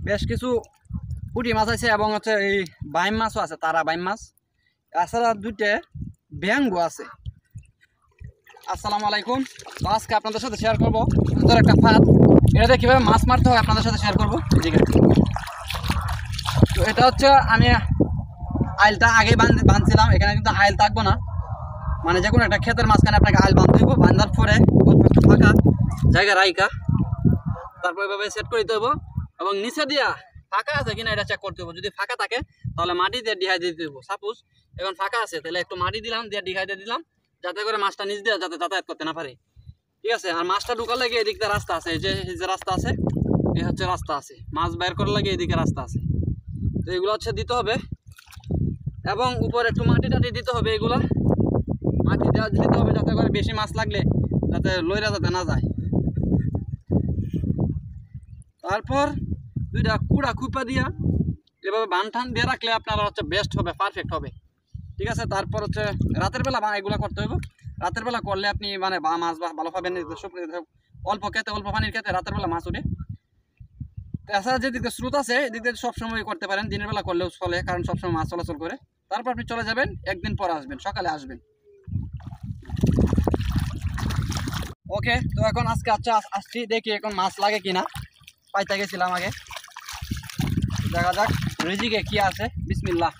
বেশ কিছু পুঁটি মাছ আছে এবং হচ্ছে এই বাইম মাছও আছে, তারা বাইম মাছ। এছাড়া দুইটা ব্যাঙ্গো আছে। আসসালামু আলাইকুম। তো আজকে আপনাদের সাথে শেয়ার করবো সুন্দর একটা ফাঁদ, এটাতে কীভাবে মাছ মারতে হয় আপনাদের সাথে শেয়ার করবো। এদিকে তো এটা হচ্ছে আমি আইলটা আগেই বাঁধছিলাম, এখানে কিন্তু আইল থাকবো না, মানে যে কোনো একটা ক্ষেতের মাঝখানে আপনাকে আইল বাঁধতে হইব। বাঁধার পরে ফাঁকা জায়গা রাইকা তারপর এভাবে সেট করে দিতে হইব এবং নিচে দিয়া ফাঁকা আছে কিনা এটা চেক করতে হবে। যদি ফাঁকা থাকে তাহলে মাটি দিয়ে ডিহাই দিয়ে দিতে হইব। সাপোজ এখন ফাঁকা আছে, তাহলে একটু মাটি দিলাম, দিয়ে ডিহাই দিয়ে দিলাম, যাতে করে মাছটা নিচ দিয়ে যাতে যাতায়াত করতে না পারে। ঠিক আছে। আর মাছটা ঢুকার লাগে এদিকটা রাস্তা আছে, এই যে রাস্তা আছে, এই হচ্ছে রাস্তা আছে, মাছ বের করার লাগে এদিকে রাস্তা আছে। তো এগুলো হচ্ছে দিতে হবে এবং উপরে একটু মাটি টাটি দিতে হবে। এগুলা মাটি দেওয়া দিতে হবে যাতে করে বেশি মাছ লাগলে যাতে লইরা যাতে না যায়। তারপর দুইটা কুড়া খুপা দিয়া এভাবে বান টান দিয়ে রাখলে আপনারা হচ্ছে বেস্ট হবে, পারফেক্ট হবে। ঠিক আছে। তারপর হচ্ছে রাতের বেলা এগুলো করতে হবে। রাতের বেলা করলে আপনি মানে মাছ ভালো পাবেন। অল্প খেতে, অল্প পানির খেতে রাতের বেলা মাছ উঠে। এছাড়া যেদিকে স্রোত আছে এদিকে সবসময় করতে পারেন, দিনের বেলা করলেও চলে, কারণ সবসময় মাছ চলাচল করে। তারপর আপনি চলে যাবেন, একদিন পর আসবেন, সকালে আসবেন। ওকে। তো এখন আজকে আসছি, দেখি এখন মাছ লাগে কিনা। পাইতে গেছিলাম আগে, দেখা যাক রিজিকে কি আছে। বিসমিল্লাহ।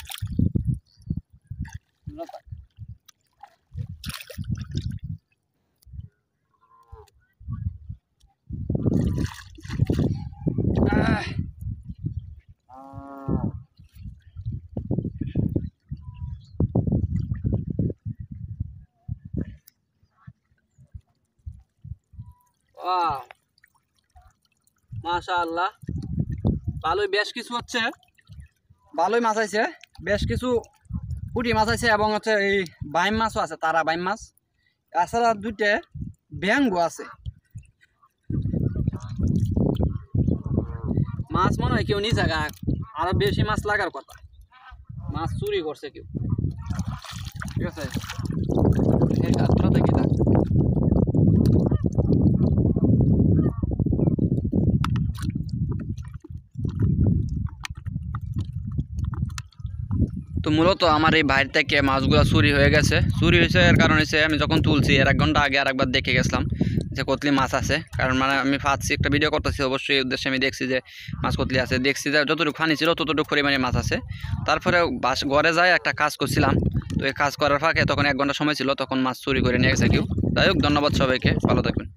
মাশাআল্লাহ, ভালোই বেশ কিছু হচ্ছে, ভালোই মাছ আছে, বেশ কিছু পুঁটি মাছ আছে এবং হচ্ছে এই বাইম মাছও আছে, তারা বাইম মাছ। এছাড়া দুইটা ব্যাঙ্গো আছে। মাছ মনে হয় কেউ নিয়ে জায়গা আরো বেশি মাছ লাগার কথা, মাছ চুরি করছে কেউ। ঠিক আছে। তো মূলত আমার এই বাইরে থেকে মাছগুলো চুরি হয়ে গেছে। চুরি হয়েছে এর কারণ হচ্ছে আমি যখন তুলছি এর 1 ঘন্টা আগে আরেকবার দেখে গেছিলাম যে কতলি মাছ আছে। কারণ মানে আমি ফাঁদছি, একটা ভিডিও করতেছি, অবশ্যই এই উদ্দেশ্যে আমি দেখছি যে মাছ কতলি আছে। দেখছি যে যতটুকু পানি ছিল ততটুকু পরিমাণে মাছ আছে। তারপরে ঘরে যায় একটা কাজ করছিলাম, তো এই কাজ করার ফাঁকে তখন 1 ঘন্টা সময় ছিল, তখন মাছ চুরি করে নিয়ে গেছে কেউ। যাই হোক, ধন্যবাদ সবাইকে, ভালো থাকবেন।